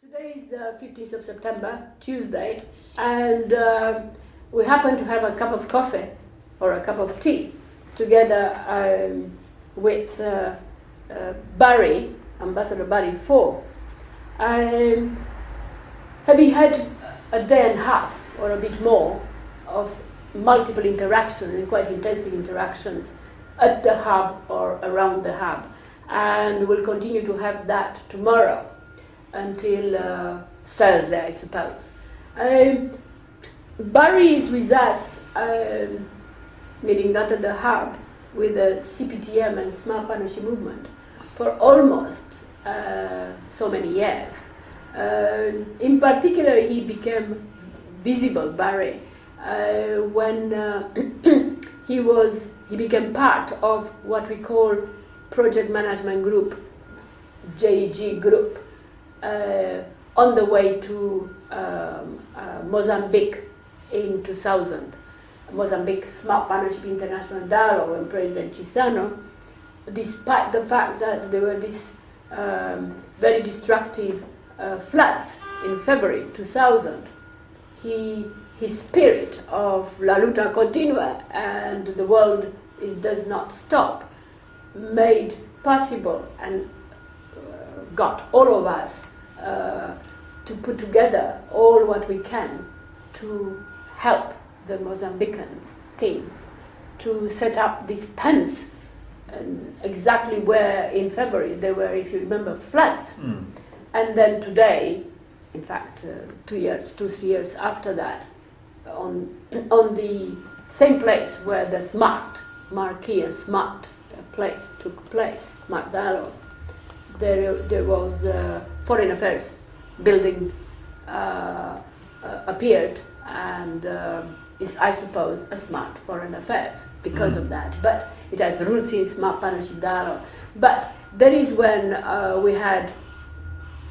Today is 15th of September, Tuesday, and we happen to have a cup of coffee or a cup of tea together with Barry, Ambassador Barry Faure. Having had a day and a half or a bit more of multiple interactions and quite intensive interactions at the hub or around the hub, and we'll continue to have that tomorrow until Thursday, I suppose. Barry is with us, meaning not at the hub, with the CPTM and Smart Partnership Movement for almost so many years. In particular, he became visible, Barry, when he became part of what we call Project Management Group, JEG Group, on the way to Mozambique in 2000. Mozambique Smart Partnership International Dialogue and President Chissano, despite the fact that there were these very destructive floods in February 2000, his spirit of La Luta Continua and the world it does not stop made possible and got all of us to put together all what we can to help the Mozambicans team to set up these tents exactly where in February there were, if you remember, floods. And then today, in fact, 3 years after that, on the same place where the Smart Marquee and Smart place took place, Smart Dialogue, there was Foreign Affairs building appeared, and is, I suppose, a Smart Foreign Affairs because of that. But it has roots in Smart Partnership Dialogue. But that is when we had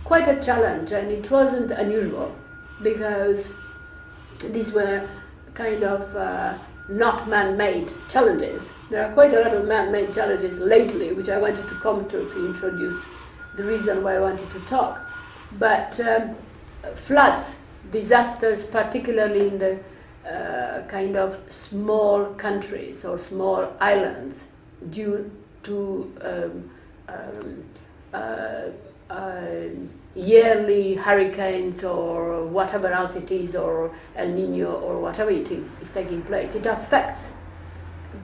quite a challenge, and it wasn't unusual because these were kind of not man-made challenges. There are quite a lot of man-made challenges lately, which I wanted to come to introduce the reason why I wanted to talk. But floods, disasters, particularly in the kind of small countries or small islands due to yearly hurricanes or whatever else it is, or El Nino or whatever it is taking place. It affects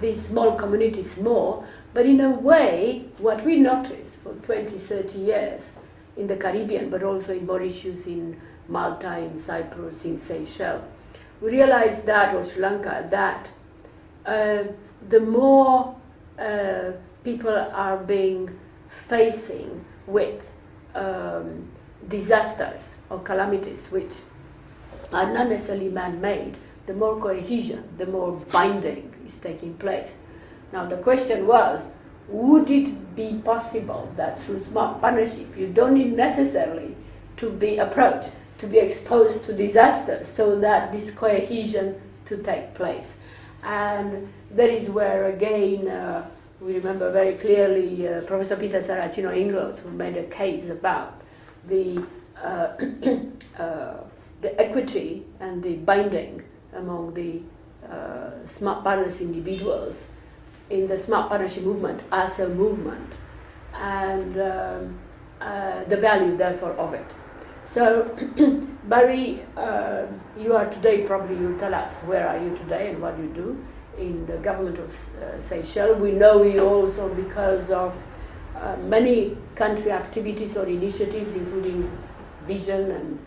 these small communities more, but in a way, what we noticed for 20, 30 years in the Caribbean, but also in Mauritius, in Malta, in Cyprus, in Seychelles, we realized that, or Sri Lanka, that the more people are facing with disasters or calamities which are not necessarily man-made, the more cohesion, the more binding is taking place. Now the question was, would it be possible that through smart partnership you don't need necessarily to be approached, to be exposed to disasters, so that this cohesion to take place? And that is where again we remember very clearly Professor Peter Saracino-Ingroth, who made a case about the equity and the binding among the smart partners individuals in the smart partnership movement as a movement, and the value therefore of it. So Barry, you are today, probably you'll tell us where are you today and what you do in the government of Seychelles. We know you also because of many country activities or initiatives, including Vision and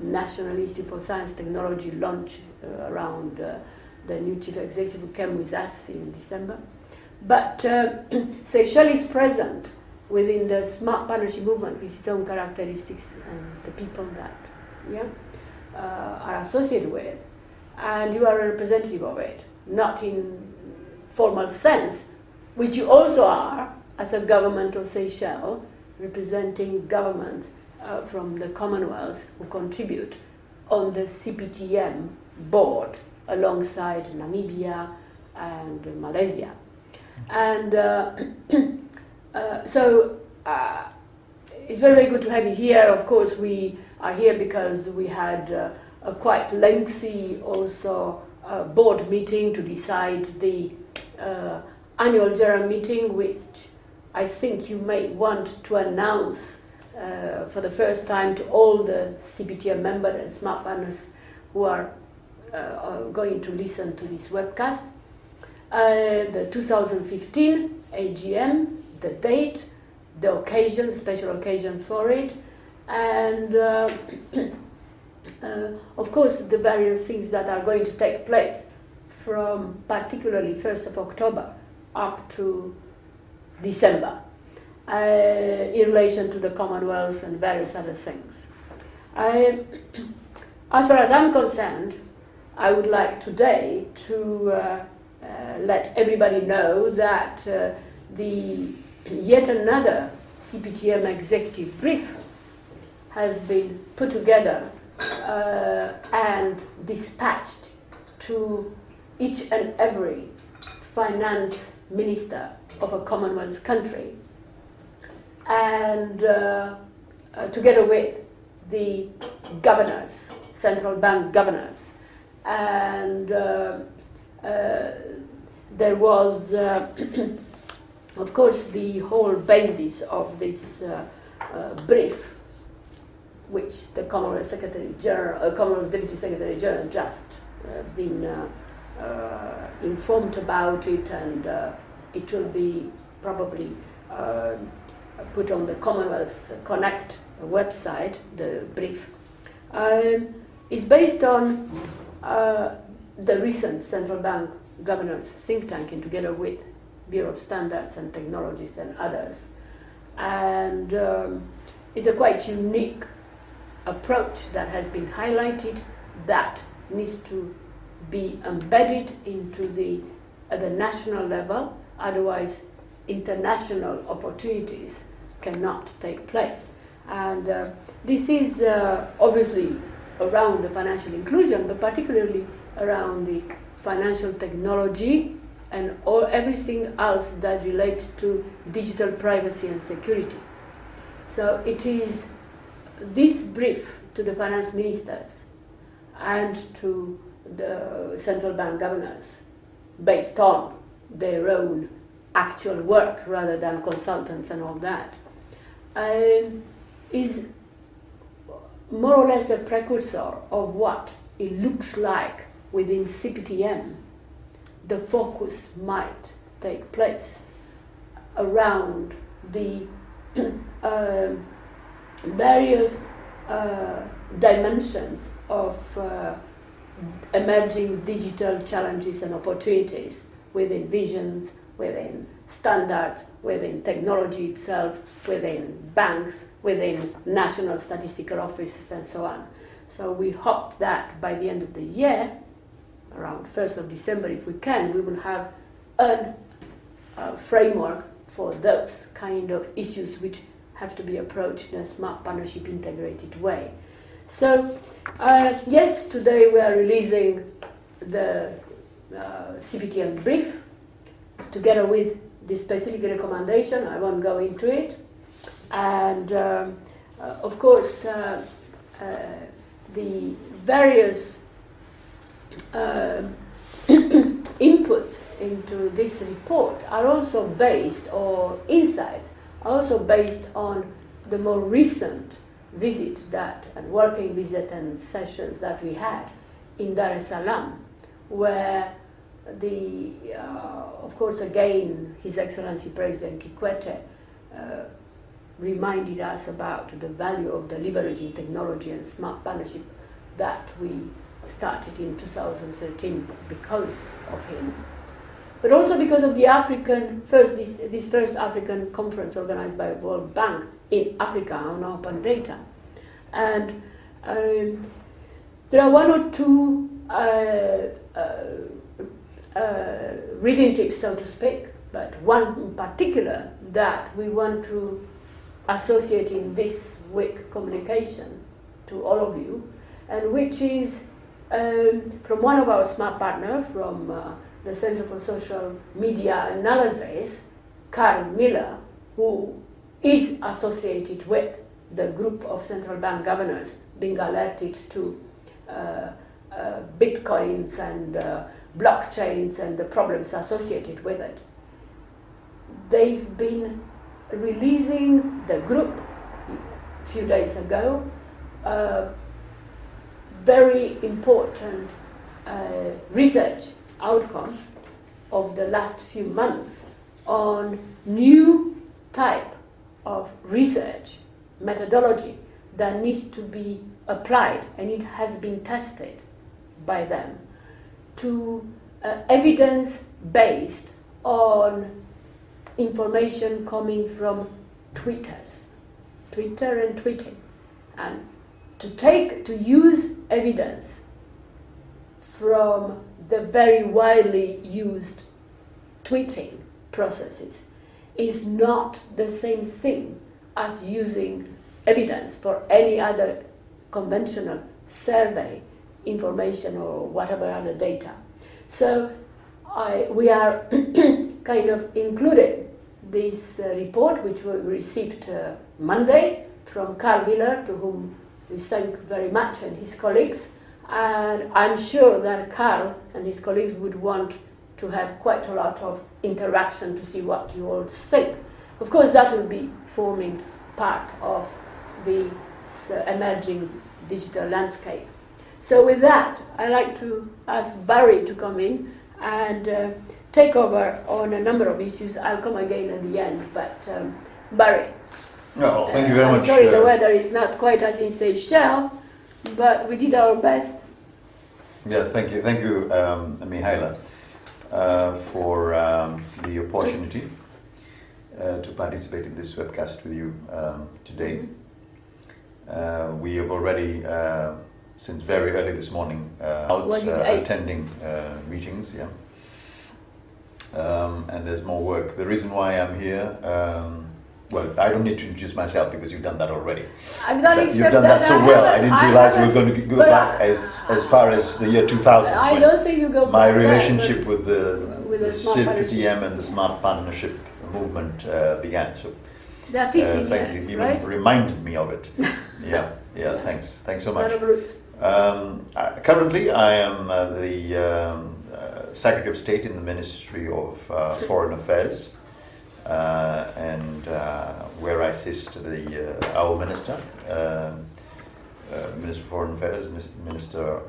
National Institute for Science Technology launch around the new chief executive who came with us in December. But Seychelles is present within the smart partnership movement with its own characteristics and the people that are associated with, and you are a representative of it, not in formal sense, which you also are as a government of Seychelles, representing governments from the Commonwealth who contribute on the CPTM board alongside Namibia and Malaysia. And so it's very, very good to have you here. Of course, we are here because we had a quite lengthy also board meeting to decide the annual general meeting, which I think you may want to announce for the first time to all the CPTM members and smart partners who are going to listen to this webcast. The 2015 AGM, the date, the occasion, special occasion for it, and of course the various things that are going to take place from particularly 1st of October up to December in relation to the Commonwealth and various other things. As far as I'm concerned, I would like today to let everybody know that the yet another CPTM executive brief has been put together and dispatched to each and every finance minister of a Commonwealth country, and together with the governors, central bank governors, and there was, of course, the whole basis of this brief, which the Commonwealth Secretary General, Commonwealth Deputy Secretary General, just been informed about it, and it will be probably put on the Commonwealth Connect website. The brief is based on the recent central bank governors think tank, and together with Bureau of Standards and Technologies and others, and it's a quite unique approach that has been highlighted that needs to be embedded into at the national level, otherwise international opportunities cannot take place. And this is obviously around the financial inclusion, but particularly around the financial technology and everything else that relates to digital privacy and security. So it is this brief to the finance ministers and to the central bank governors, based on their own actual work rather than consultants and all that, is more or less a precursor of what it looks like within CPTM. The focus might take place around the various dimensions of emerging digital challenges and opportunities within visions, within standards, within technology itself, within banks, within national statistical offices, and so on. So we hope that by the end of the year, around 1st of December, if we can, we will have a framework for those kind of issues which have to be approached in a smart partnership integrated way. So, yes, today we are releasing the CPTM brief together with the specific recommendation. I won't go into it. And, of course, the various inputs into this report are also based, or insights, are also based on the more recent visit and working visit and sessions that we had in Dar es Salaam, where of course, again, His Excellency President Kikwete reminded us about the value of the leveraging technology and smart partnership that we started in 2013 because of him, but also because of the this first African conference organized by World Bank in Africa on open data. And there are one or two reading tips, so to speak, but one in particular that we want to associate in this week communication to all of you, and which is from one of our smart partners from the Center for Social Media Analysis, Carl Miller, who is associated with the group of central bank governors being alerted to bitcoins and blockchains and the problems associated with it. They've been releasing, the group, a few days ago, very important research outcome of the last few months on new type of research methodology that needs to be applied, and it has been tested by them, to evidence based on information coming from Twitter and tweeting, and to use evidence from the very widely used tweeting processes is not the same thing as using evidence for any other conventional survey information or whatever other data. So we are kind of included this report, which we received Monday from Carl Wheeler, to whom we thank very much, and his colleagues. And I'm sure that Carl and his colleagues would want to have quite a lot of interaction to see what you all think. Of course, that will be forming part of the emerging digital landscape. So with that, I'd like to ask Barry to come in and take over on a number of issues. I'll come again at the end, but Barry. No, thank you very much. I'm sorry the weather is not quite as in Seychelles, but we did our best. Yes, thank you, Mihaela, for the opportunity to participate in this webcast with you today. We have already, since very early this morning, attending meetings, and there's more work. The reason why I'm here, well, I don't need to introduce myself because you've done that already. I've done You've done that so well. I didn't realize we were going to go back as far as the year 2000. I don't think you go back. My relationship with the CPTM and the Smart Partnership movement began. So thank you. You right? even reminded me of it. Yeah, thanks. Thanks so much. Currently, I am the Secretary of State in the Ministry of Foreign Affairs. And where I assist our Minister, Minister of Foreign Affairs, Minister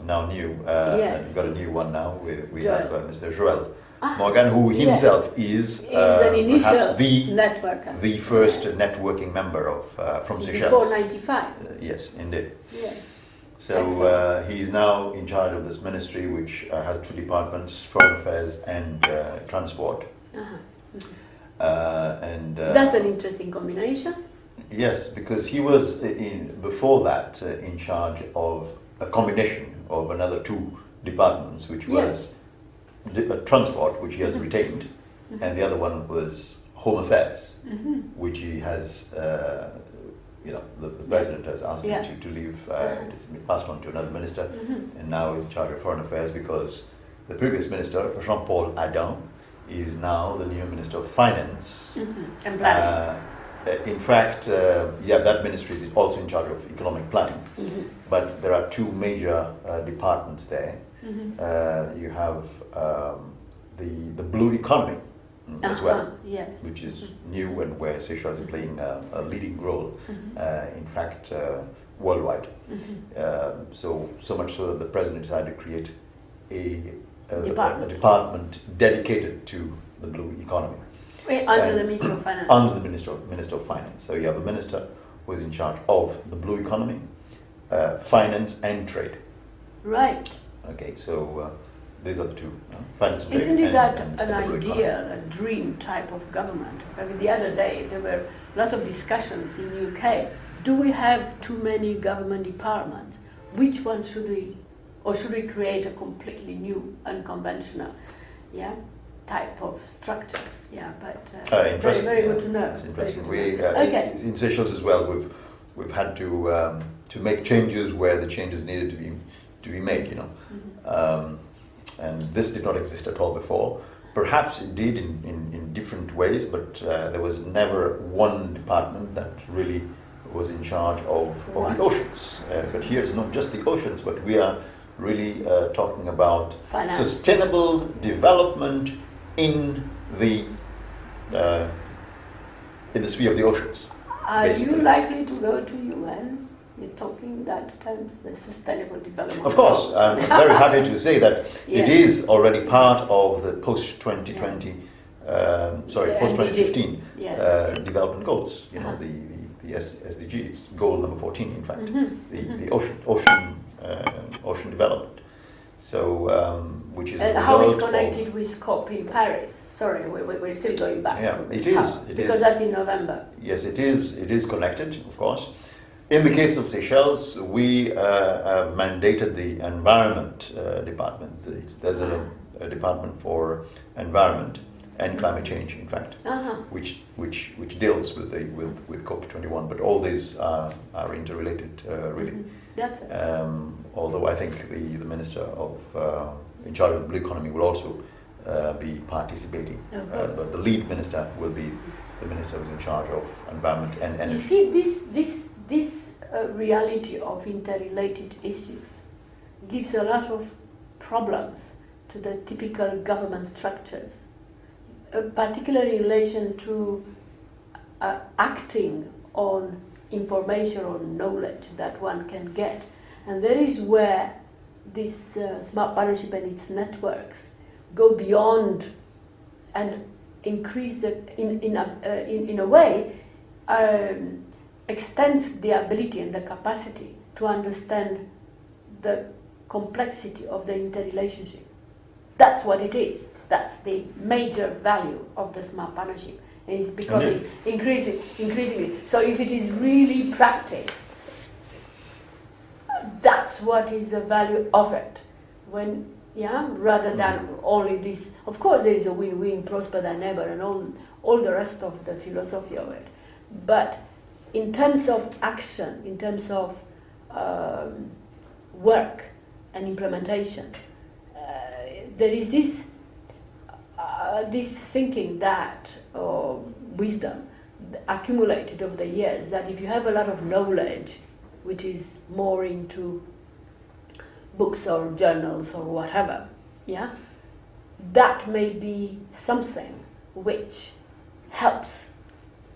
now new, and we've got a new one now. We have Mr. Joel Morgan, who himself is perhaps the first networking member of from Seychelles. Before '95. Yes, indeed. Yeah. So he's now in charge of this ministry, which has two departments: Foreign Affairs and Transport. That's an interesting combination. Yes, because he was before that in charge of a combination of another two departments, which was transport, which he has retained, and the other one was Home Affairs, which he has, the president has asked him to leave. It's been passed on to another minister, and now he's in charge of Foreign Affairs because the previous minister, Jean-Paul Adam, is now the new Minister of Finance. In fact, that ministry is also in charge of economic planning, but there are two major departments there. You have the blue economy as well, which is new and where Seychelles is playing a leading role, in fact, worldwide. So much so that the president decided to create a department dedicated to the blue economy. Under the Minister of Finance. Under the Minister of Finance. So you have a minister who is in charge of the blue economy, finance and trade. Right. Okay, so these are the two. Finance and trade. Isn't it an ideal, a dream type of government? I mean, the other day there were lots of discussions in the UK. Do we have too many government departments? Which one should we? Or should we create a completely new, unconventional, type of structure? Very, very good to know. It's interesting. In Seychelles as well, we've had to make changes where the changes needed to be made. And this did not exist at all before. Perhaps it did in different ways, but there was never one department that really was in charge of the oceans. But here it's not just the oceans, but we are really talking about Finance. Sustainable development in the sphere of the oceans. Are basically. you likely to go to UN? You're talking that terms, the sustainable development. Of course, I'm very happy to say that Yes. it is already part of the post-2020, post-2015 Yes. development goals. You know, Uh-huh. the SDG. It's goal number 14, in fact. Mhm. The ocean development. So, which is And a how result it's of- connected with COP in Paris? Sorry, we're still going back. Yeah, to it is, how, it because is. that's in November. Yes, it is. It is connected, of course. In the case of Seychelles, we mandated the environment department. There's a department for environment and climate change, in fact, Uh-huh. which deals with COP21. But all these are interrelated, really. Mhm. That's it. Although I think the minister of in charge of the blue economy will also be participating. Okay. But the lead minister will be the minister who's in charge of environment and You energy. see, this reality of interrelated issues gives a lot of problems to the typical government structures, particularly in relation to acting on information or knowledge that one can get. And that is where this smart partnership and its networks go beyond and increase in a way extends the ability and the capacity to understand the complexity of the interrelationship. That's what it is. That's the major value of the smart partnership. And it's becoming increasingly. So if it is really practiced, that's what is the value of it. Rather than only this. Of course, there is a win-win, prosper thy neighbor, and all the rest of the philosophy of it. But in terms of action, in terms of work and implementation, there is this thinking that wisdom accumulated over the years that if you have a lot of knowledge, which is more into books or journals or whatever, that may be something which helps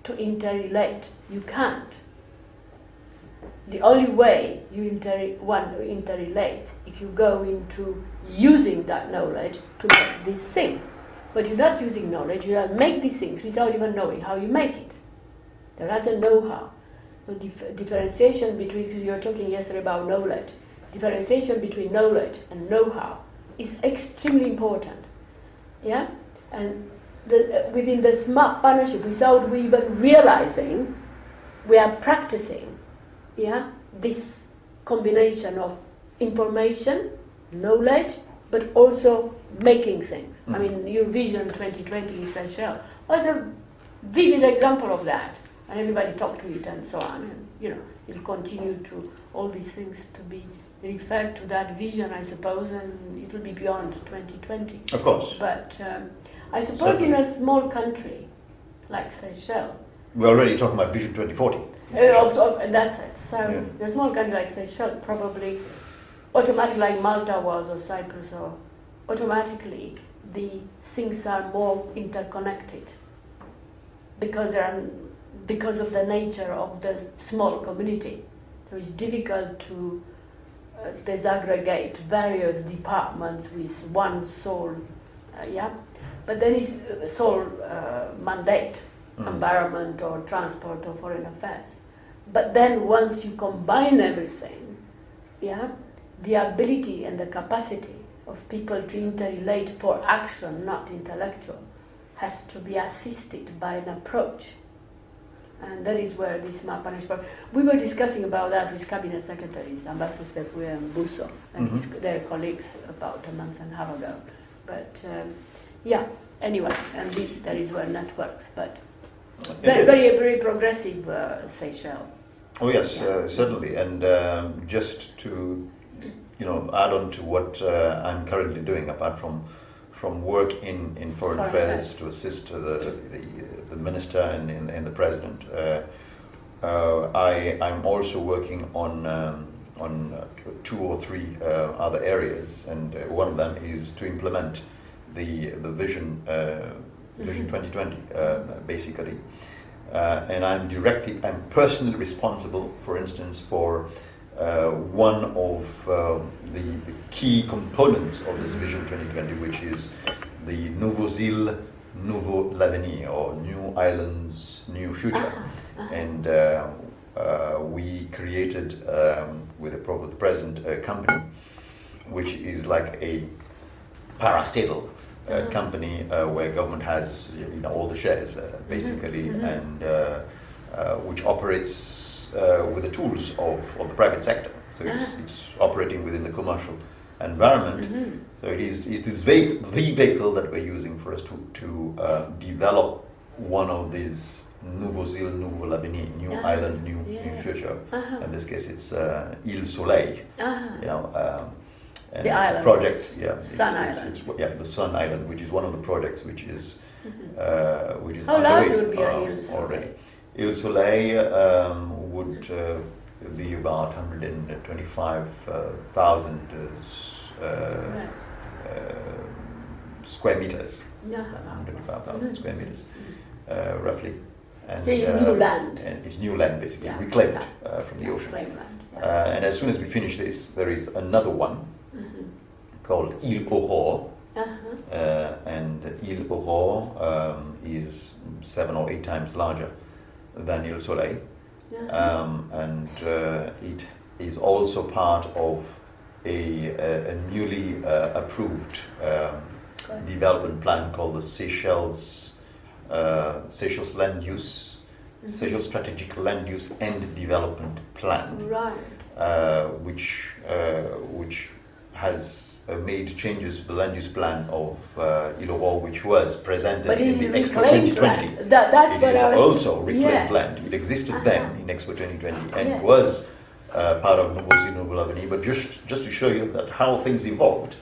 to interrelate. You can't. The only way one interrelates if you go into using that knowledge to make this thing. But you're not using knowledge, you make these things without even knowing how you make it. That's a know-how. So differentiation between, you were talking yesterday about knowledge, differentiation between knowledge and know-how is extremely important. Yeah? And within the smart partnership, without we even realizing, we are practicing this combination of information, knowledge, but also making things. I mean, your Vision 2020 in Seychelles was a vivid example of that. And everybody talked to it and so on. And, it'll continue to, all these things to be referred to that vision, I suppose, and it will be beyond 2020. Of course. But I suppose in a small country like Seychelles, We're already talking about Vision 2040. that's it. So in a small country like Seychelles, probably automatically like Malta was or Cyprus, or automatically the things are more interconnected because of the nature of the small community. So it's difficult to disaggregate various departments with one sole, but then it's sole mandate, environment or transport or foreign affairs. But then once you combine everything, the ability and the capacity of people to interrelate for action, not intellectual, has to be assisted by an approach. And that is where this smart partnership. We were discussing about that with cabinet secretaries, Ambassador William Busso and their colleagues about a month and a half ago. But anyway, and that is where networks. But very progressive Seychelles. Oh yes, certainly. And just to add on to what I'm currently doing, apart from work in foreign affairs to assist the minister and the president. I'm also working on 2 or 3 other areas, and one of them is to implement the vision Vision 2020 basically. And I'm personally responsible, for instance, for one of the key components of this Vision 2020, which is the Nouveaux Îles, Nouveau l'Avenir, or New Islands, New Future. And we created, with the present company, which is like a parastatal company where government has all the shares basically, and which operates with the tools of the private sector. So it's operating within the commercial environment. So it is this the vehicle that we're using for us to develop one of these Nouveaux Îles, Nouveau l'Avenir, New Island, New Future. In this case, it's Île Soleil. And the island. Project, Sun Island. It's the Sun Island, which is one of the projects which is How large underway would be Île Soleil? already. Île Soleil would be about 125,000 square meters. 125,000 square meters, roughly. And, so it's new land. And it's new land, basically, reclaimed from the ocean. Reclaimed land. And as soon as we finish this, there is another one called Île Aurore. And Île Aurore is 7 or 8 times larger than Île Soleil. And it is also part of a newly approved development plan called the Seychelles Land Use, Seychelles Strategic Land Use and Development Plan, which has made changes to the land use plan of Île Aurore, which was presented in the Expo 2020. That's it what is I was also reclaimed land. It existed then in Expo 2020 and was part of Nouveaux Îles, Nouveau l'Avenir. But just to show you that how things evolved.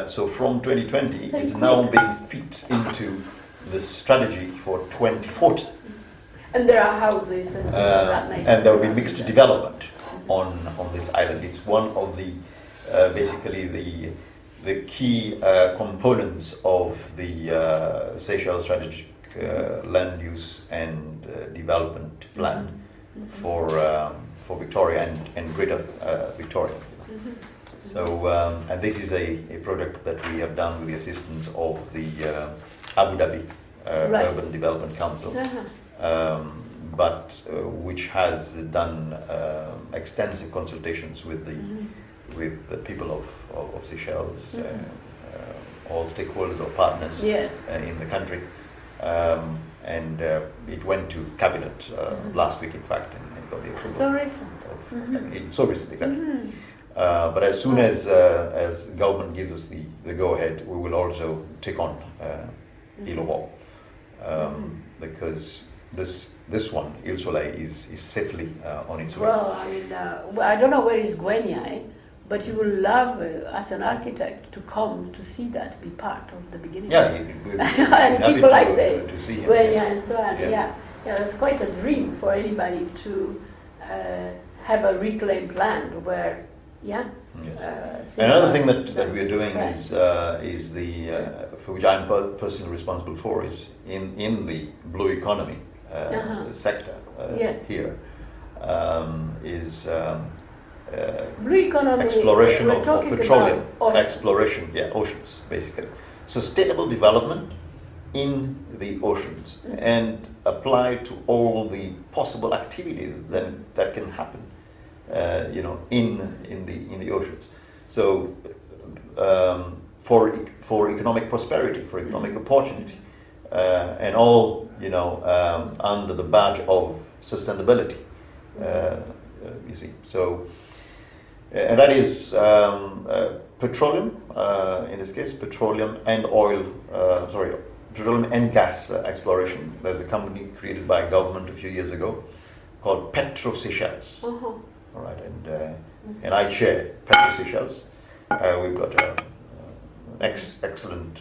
So from 2020, it's now being fit into the strategy for 2040. And there are houses and things of that nature. And there will be mixed development on this island. It's one of the basically the key components of the Seychelles Strategic Land Use and Development Plan for Victoria and Greater Victoria. So, and this is a project that we have done with the assistance of the Abu Dhabi Urban Development Council, but which has done extensive consultations with the people of Seychelles, all stakeholders or partners in the country. And it went to cabinet last week, in fact, and got the approval. So recent. It's so recent, exactly. But as soon as government gives us the go-ahead, we will also take on Île Aurore, because this one, Île Soleil, is safely on its way. Well, I mean, I don't know where is Gwenya, but you will love, as an architect, to come to see that, be part of the beginning. Yeah, and people like this, to see him, Gwenya and so on. Yeah, it's quite a dream for anybody to have a reclaimed land where, another thing that we are doing is for which I'm personally responsible for, is in the blue economy sector here, is blue economy, exploration of petroleum, oceans. Oceans, basically. Sustainable development in the oceans and apply to all the possible activities that can happen, in the oceans. So for economic prosperity, for economic opportunity, and all under the badge of sustainability. You see, so. And that is petroleum, in this case, petroleum and petroleum and gas exploration. There's a company created by government a few years ago called Petro Seychelles. All right, and I chair Petro Seychelles. We've got an excellent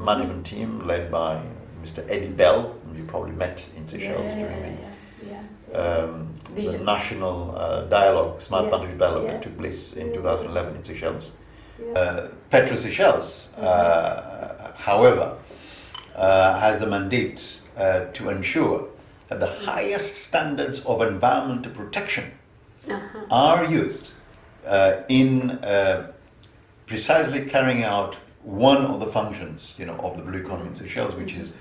management team led by Mr. Eddie Bell, whom you probably met in Seychelles during the national dialogue, smart partnership dialogue that took place in 2011 in Seychelles. Petro Seychelles, however, has the mandate to ensure that the highest standards of environmental protection are used in precisely carrying out one of the functions, of the blue economy in Seychelles, which is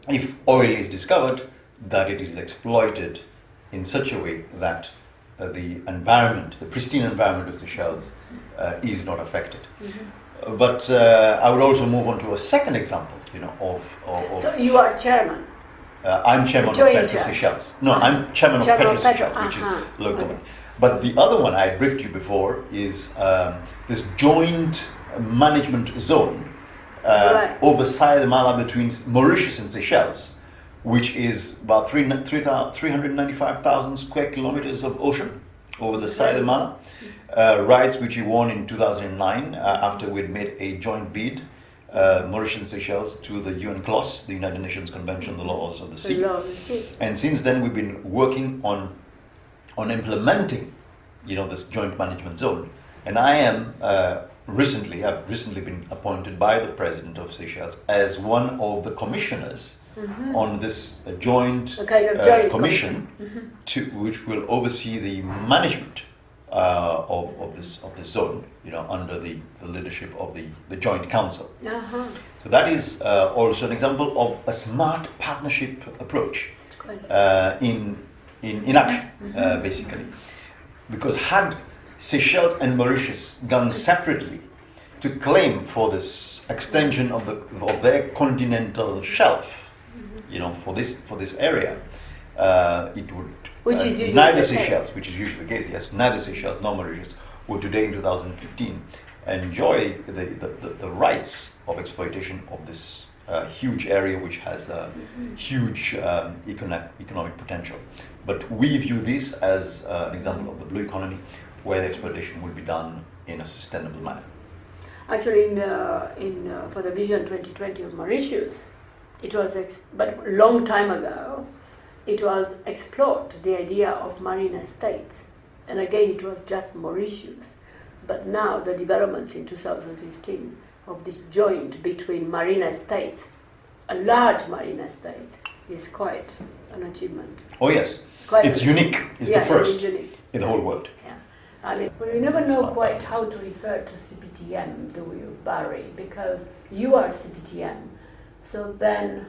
if oil is discovered, that it is exploited in such a way that the environment, the pristine environment of Seychelles, is not affected. But I would also move on to a second example, of So you are chairman? I'm chairman of Petro Seychelles. No, I'm chairman of Petro Seychelles, which is local. Okay. But the other one I briefed you before is this joint management zone over Side Mala between Mauritius and Seychelles, which is about 395,000 square kilometers of ocean over the Side Mala. Rights which he won in 2009 after we'd made a joint bid, Mauritius and Seychelles, to the UN CLOS, the United Nations Convention on the Laws of the Sea. And since then we've been working on implementing, this joint management zone. And I am have recently been appointed by the President of Seychelles as one of the commissioners on this joint commission which will oversee the management of this zone, under the leadership of the Joint Council. So that is also an example of a smart partnership approach in action, basically. Because had Seychelles and Mauritius gone separately to claim for this extension of their continental shelf, for this area, it would. Which is usually neither the Seychelles, case. which is usually the case, yes, neither Seychelles nor Mauritius would today in 2015 enjoy the rights of exploitation of this huge area which has a huge economic potential. But we view this as an example of the blue economy where the exploitation will be done in a sustainable manner. Actually, for the Vision 2020 of Mauritius, it was, but a long time ago, it was explored, the idea of marine estates. And again, it was just Mauritius. But now the developments in 2015 of this joint between marine estates, a large marine estate, is quite an achievement. Oh yes, it's unique. It's the first in the whole world. Yeah, I mean, well, you never know quite how to refer to CPTM, do you, Barry? Because you are CPTM. So then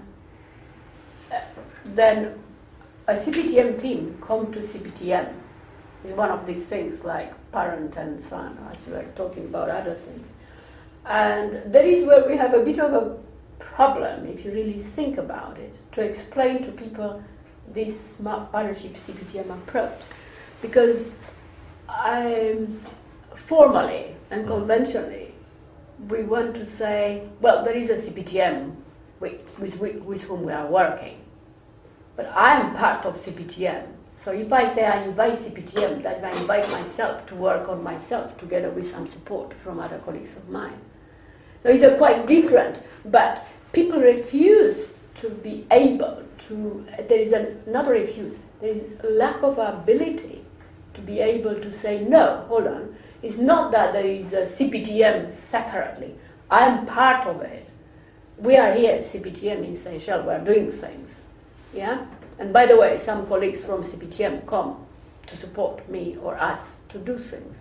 a CPTM team come to CPTM is one of these things like parent and son, as we were talking about other things. And that is where we have a bit of a problem, if you really think about it, to explain to people this smart partnership CPTM approach. Because formally and conventionally, we want to say, well, there is a CPTM with whom we are working. But I am part of CPTM. So if I say I invite CPTM, that I invite myself to work on myself together with some support from other colleagues of mine. So it's quite different, but people refuse to be able to, there is another refuse, there is a lack of ability to be able to say, no, hold on, it's not that there is a CPTM separately, I am part of it. We are here at CPTM in Seychelles, we are doing things. Yeah? And by the way, some colleagues from CPTM come to support me or us to do things.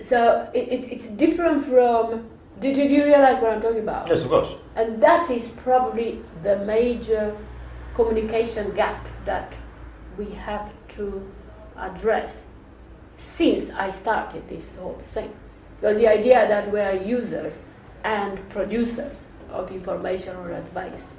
So it's different from, did you realize what I'm talking about? Yes, of course. And that is probably the major communication gap that we have to address since I started this whole thing. Because the idea that we are users and producers of information or advice.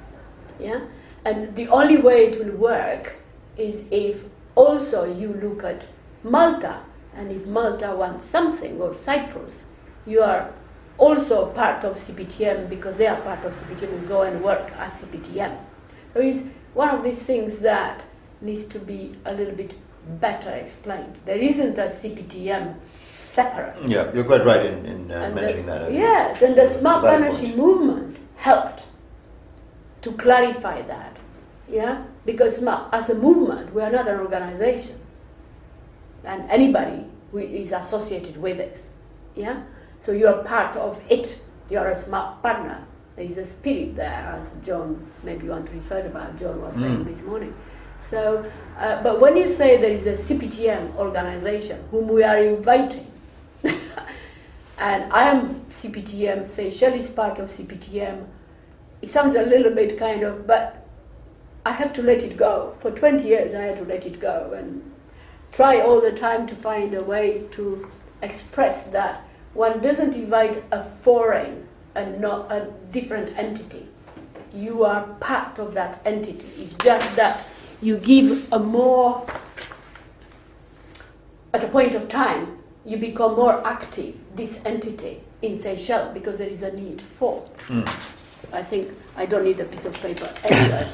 Yeah? And the only way it will work is if also you look at Malta, and if Malta wants something, or Cyprus, you are also part of CPTM because they are part of CPTM and go and work as CPTM. So it's one of these things that needs to be a little bit better explained. There isn't a CPTM separate. Yeah, you're quite right in mentioning that. Yes, and the smart partnership movement helped to clarify that. yeah, because as a movement, we are not an organization, and anybody who is associated with this, yeah. So you are part of it. You are a smart partner. There is a spirit there, as John, maybe you want to refer about, John was saying this morning. So, but when you say there is a CPTM organization whom we are inviting, and I am CPTM, Seychelles is part of CPTM, it sounds a little bit kind of, but I have to let it go. For 20 years I had to let it go and try all the time to find a way to express that one doesn't invite a foreign and not a different entity. You are part of that entity. It's just that you give a more, at a point of time, you become more active, this entity in Seychelles, because there is a need for. I think I don't need a piece of paper anyway,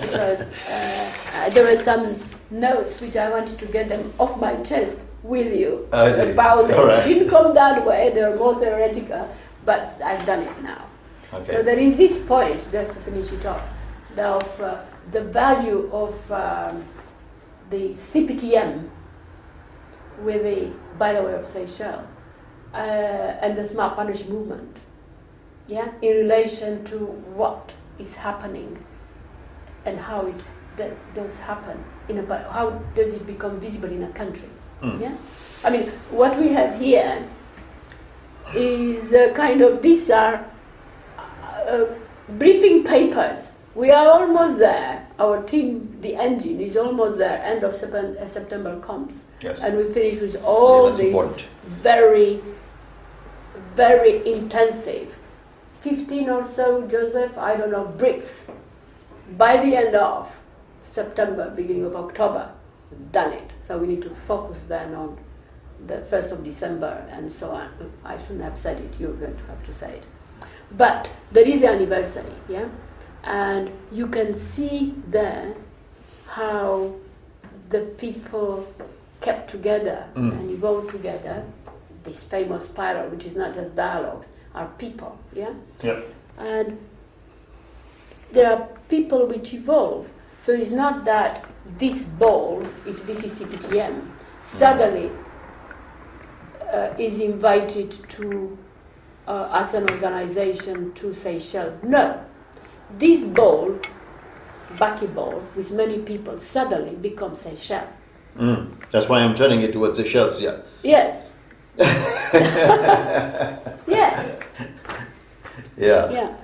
because there were some notes which I wanted to get them off my chest with you about this. Right. It didn't come that way, they were more theoretical, but I've done it now. Okay. So there is this point, just to finish it off, of the value of the CPTM with the, by the way, of Seychelles, and the Smart Partnership movement, yeah, in relation to what is happening and how it does happen, how does it become visible in a country, yeah? I mean, what we have here is kind of, these are briefing papers. We are almost there. Our team, the engine, is almost there. End of September comes. Yes. And we finish with all these very, very intensive, 15 or so, Joseph, I don't know, briefs. By the end of September, beginning of October, we've done it. So we need to focus then on the 1st of December and so on. I shouldn't have said it, you're going to have to say it. But there is the anniversary, yeah? And you can see there how the people kept together and evolved together. This famous spiral, which is not just dialogues, are people, yeah? Yep. And there are people which evolve. So it's not that this ball, if this is CPTM, suddenly is invited to, as an organization, to Seychelles. No. This ball, buckyball, with many people, suddenly becomes Seychelles. That's why I'm turning it towards Seychelles, yeah. Yes. Yeah. Yeah. Yeah.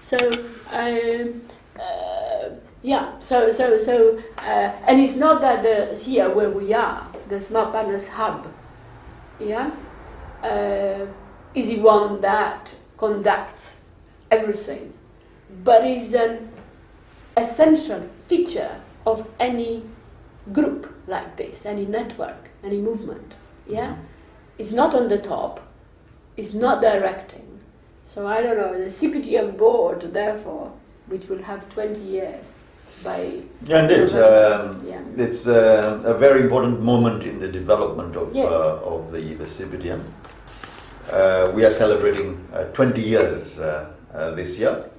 So, yeah. So, and it's not that here where we are, the Smart Partners Hub, yeah, is the one that conducts everything, but is an essential feature of any group like this, any network, any movement. Yeah, it's not on the top, it's not directing. So I don't know, the CPTM board, therefore, which will have 20 years by... Yeah, indeed. It's a very important moment in the development of, of the CPTM. We are celebrating 20 years this year.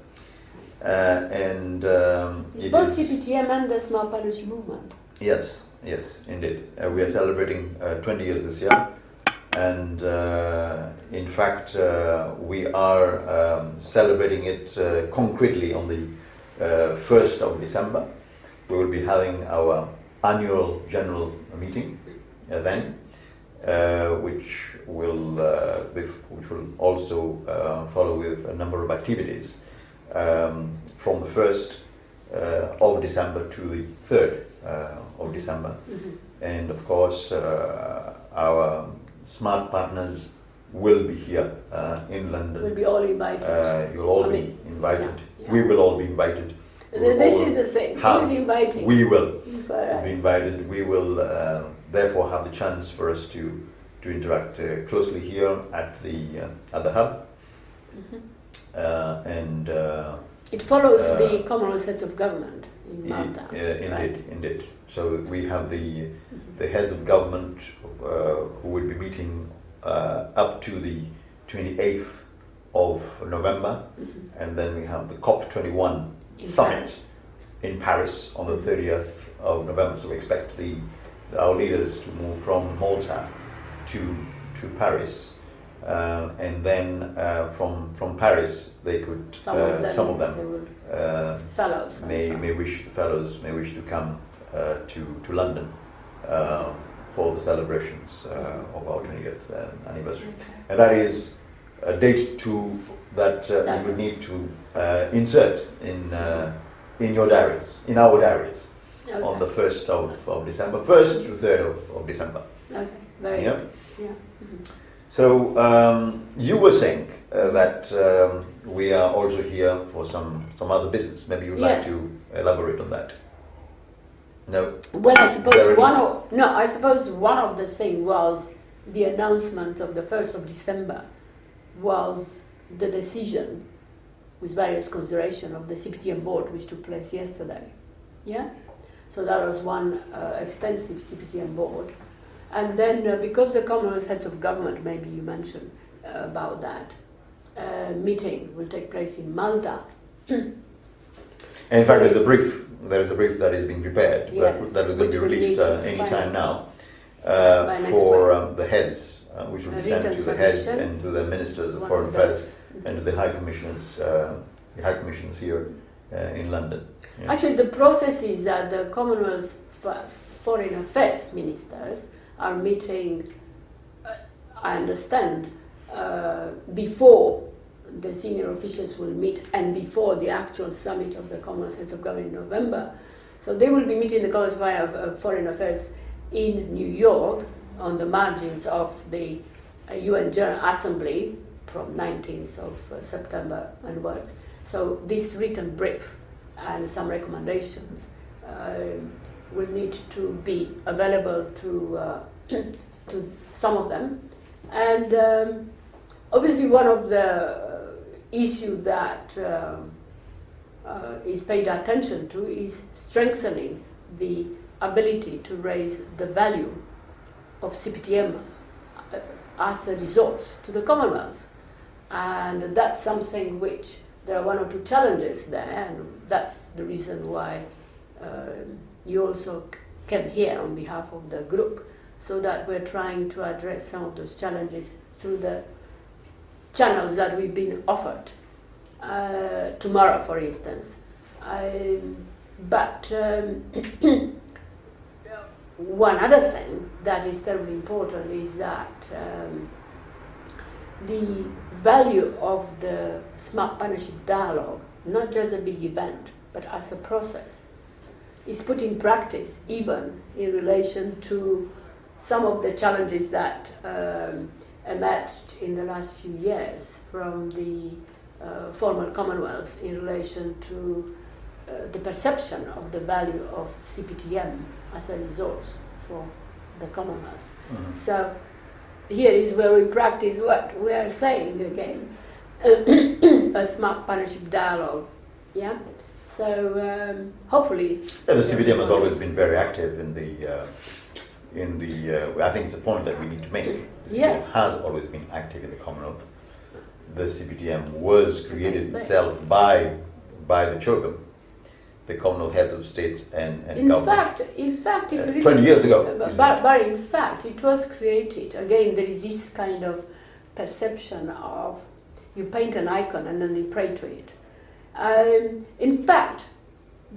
And it's both CPTM and the Smart Partnership movement. Yes, yes, indeed. We are celebrating 20 years this year. And in fact, we are celebrating it concretely on the 1st of December. We will be having our annual general meeting then, which will also follow with a number of activities from the 1st of December to the 3rd of December. And of course, our smart partners will be here in London. We'll be all invited. You'll all be invited. Yeah. We will all be invited. This is the same. Who is inviting? We will be invited. We will therefore have the chance for us to interact closely here at the hub. And it follows the Commonwealth heads of government in Malta. Indeed. So we have the heads of government who will be meeting up to the 28th of November, and then we have the COP21 summit in Paris on the 30th of November. So we expect our leaders to move from Malta to Paris, and then from Paris they could some of them fellows may wish to come to London for the celebrations of our 20th anniversary, and that is a date that you would need to insert in your diaries, in our diaries, okay, on the 1st of December, 1st to 3rd of December. Okay, very good. Yeah. Mm-hmm. So you were saying that we are also here for some other business. Maybe you'd like to elaborate on that. No. Well, I suppose one of the things was the announcement of the 1st of December was the decision with various consideration of the CPTM board, which took place yesterday. Yeah? So that was one extensive CPTM board. And then because the Commonwealth Heads of Government, maybe you mentioned about that, meeting will take place in Malta. And in fact, there is a brief that is being prepared, that will be released any time now for the heads, which will be sent to the heads and to the ministers of foreign affairs and to the high commissions here in London. Yeah. Actually, the process is that the Commonwealth foreign affairs ministers are meeting, I understand, before the senior officials will meet and before the actual summit of the Commonwealth Heads of Government in November. So they will be meeting the Commonwealth Foreign Affairs in New York on the margins of the UN General Assembly from 19th of September onwards. So this written brief and some recommendations will need to be available to some of them. And obviously one of the issues that is paid attention to is strengthening the ability to raise the value of CPTM as a resource to the Commonwealth. And that's something which there are one or two challenges there, and that's the reason why you also came here on behalf of the group, so that we're trying to address some of those challenges through the channels that we've been offered. Tomorrow, for instance. But one other thing that is terribly important is that the value of the Smart Partnership Dialogue, not just a big event, but as a process, is put in practice even in relation to some of the challenges that emerged in the last few years from the former Commonwealth in relation to the perception of the value of CPTM as a resource for the Commonwealth. Mm-hmm. So here is where we practice what we are saying again, a smart partnership dialogue. Yeah. So hopefully. Yeah, the CPTM has always been very active in the. I think it's a point that we need to make. The CPTM has always been active in the Commonwealth. The CPTM was created itself by the CHOGM, the Commonwealth Heads of State and Government. In fact, if you 20 years ago. But in fact, it was created. Again, there is this kind of perception of you paint an icon and then you pray to it. In fact,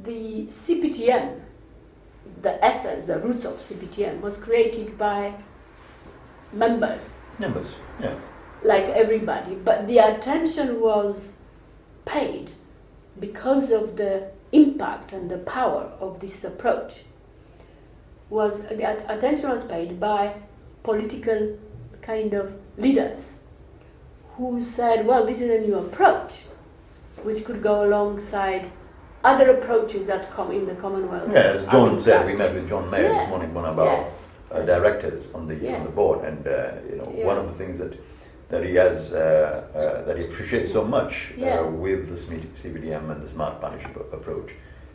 the CPTM, the essence, the roots of CPTM, was created by members. Members, yeah. Like everybody, but the attention was paid because of the impact and the power of this approach. Attention was paid by political kind of leaders who said, well, this is a new approach which could go alongside other approaches that come in the Commonwealth. Yeah, as John said, we met with John Mayer this morning, one of our directors on the board, and one of the things that he has that he appreciates so much with the CPTM and the smart partnership approach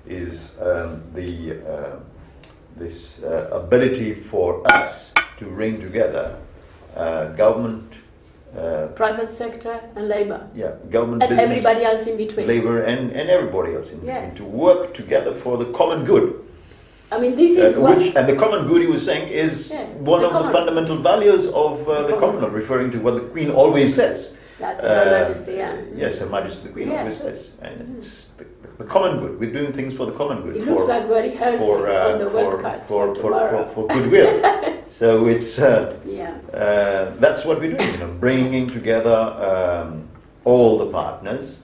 is this ability for us to bring together government, private sector and labor. Yeah, government, and business, everybody else in between. labor, and everybody else in between, Yes. to work together for the common good. I mean, this is And the common good, he was saying, is one of the fundamental values of the Commonwealth, referring to what the Queen always says. That's Her Majesty, yeah. Yes, Her Majesty the Queen always says. And it's the common good. We're doing things for the common good. It looks like we're rehearsing on the webcast for tomorrow. For goodwill. So it's that's what we're doing. You know, bringing together all the partners,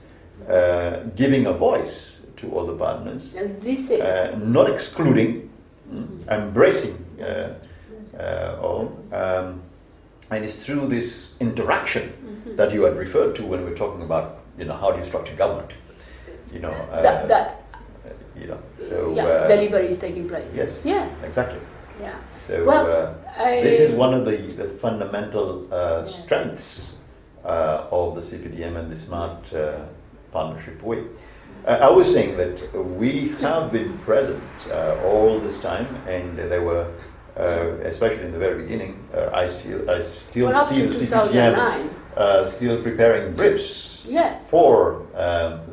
giving a voice to all the partners, and this is not excluding, embracing all, and it's through this interaction that you had referred to when we were talking about, you know, how do you structure government, you know, you know, so delivery is taking place. Yes. Yeah. Exactly. Yeah. So this is one of the fundamental strengths of the CPTM and the Smart Partnership Way. I was saying that we have been present all this time, and there were, especially in the very beginning, I still see the CPTM still preparing briefs for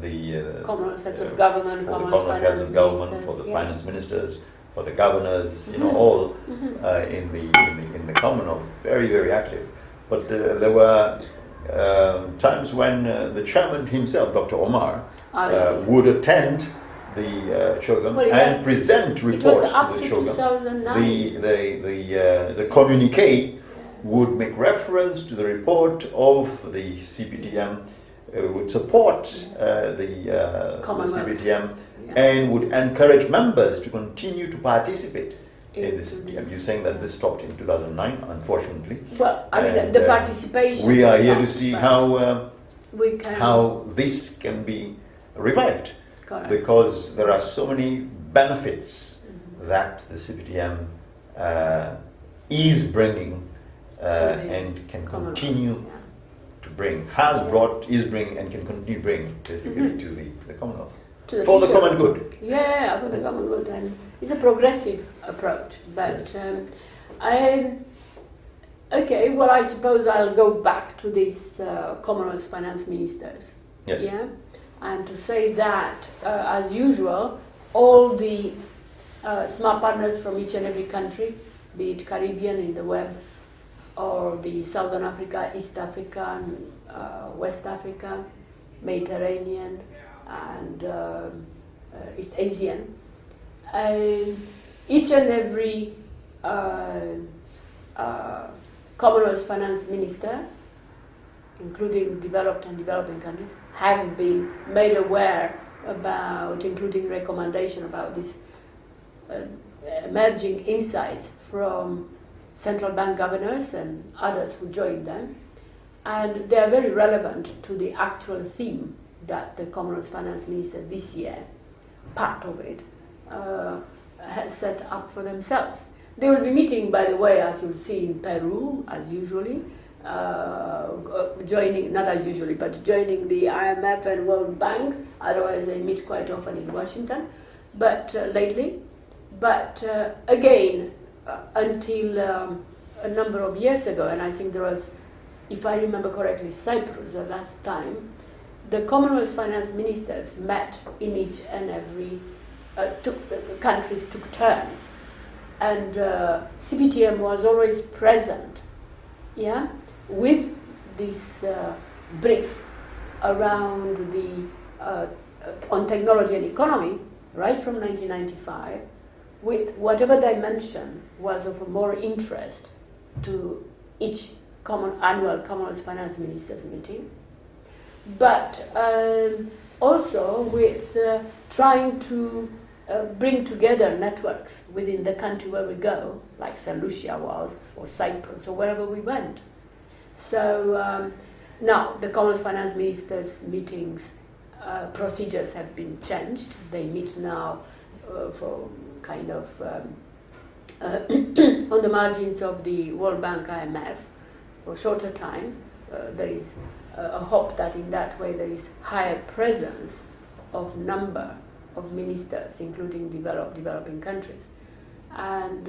the Commonwealth heads of government, Commonwealth heads of government, for the finance ministers, for the governors, you know, all in the Commonwealth, very, very active. But there were times when the chairman himself, Dr. Omar, would attend the Shogun and present reports to the Shogun. The communique would make reference to the report of the CPTM, would support the CPTM, and would encourage members to continue to participate in the CPTM. You're saying that this stopped in 2009, unfortunately. Well, I mean, the participation. We are here to see how this can be revived. Correct. Because there are so many benefits that the CPTM is bringing and can continue to bring, has brought, is bringing, and can continue to bring basically to the Commonwealth. For the common good. Yeah, for the common good. And it's a progressive approach. But okay, well, I suppose I'll go back to these Commonwealth finance ministers. Yes. Yeah, and to say that, as usual, all the smart partners from each and every country, be it Caribbean in the web, or the Southern Africa, East Africa, West Africa, Mediterranean, and East Asian, each and every Commonwealth finance minister, including developed and developing countries, have been made aware about, including recommendation about this emerging insights from central bank governors and others who joined them, and they are very relevant to the actual theme that the Commonwealth finance minister this year, part of it, has set up for themselves. They will be meeting, by the way, as you'll see, in Peru, as usually, joining, not as usually, but joining the IMF and World Bank. Otherwise they meet quite often in Washington, but lately. But again, until a number of years ago, and I think there was, if I remember correctly, Cyprus the last time, the Commonwealth finance ministers met in each and every, countries took turns, and CPTM was always present, yeah, with this brief around the on technology and economy, right from 1995, with whatever dimension was of more interest to each annual Commonwealth finance ministers meeting, but also with trying to bring together networks within the country where we go, like St. Lucia was, or Cyprus, or wherever we went. So now the Commonwealth finance ministers meetings procedures have been changed. They meet now for kind of on the margins of the World Bank, IMF, for a shorter time. There is a hope that in that way there is higher presence of number of ministers, including developing countries, and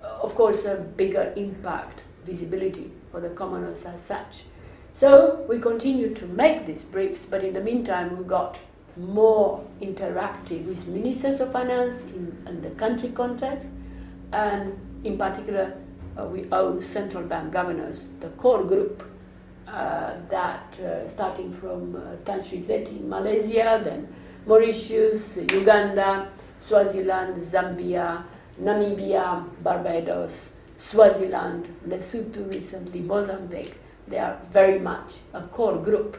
of course a bigger impact, visibility for the Commonwealth as such. So we continue to make these briefs, but in the meantime we got more interactive with ministers of finance in the country context, and in particular we owe central bank governors the core group that starting from Tan Sri Zeti in Malaysia, then Mauritius, Uganda, Swaziland, Zambia, Namibia, Barbados, Swaziland, Lesotho recently, Mozambique. They are very much a core group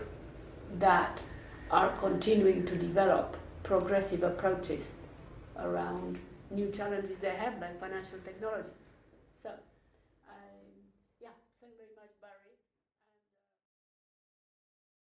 that are continuing to develop progressive approaches around new challenges they have like financial technology.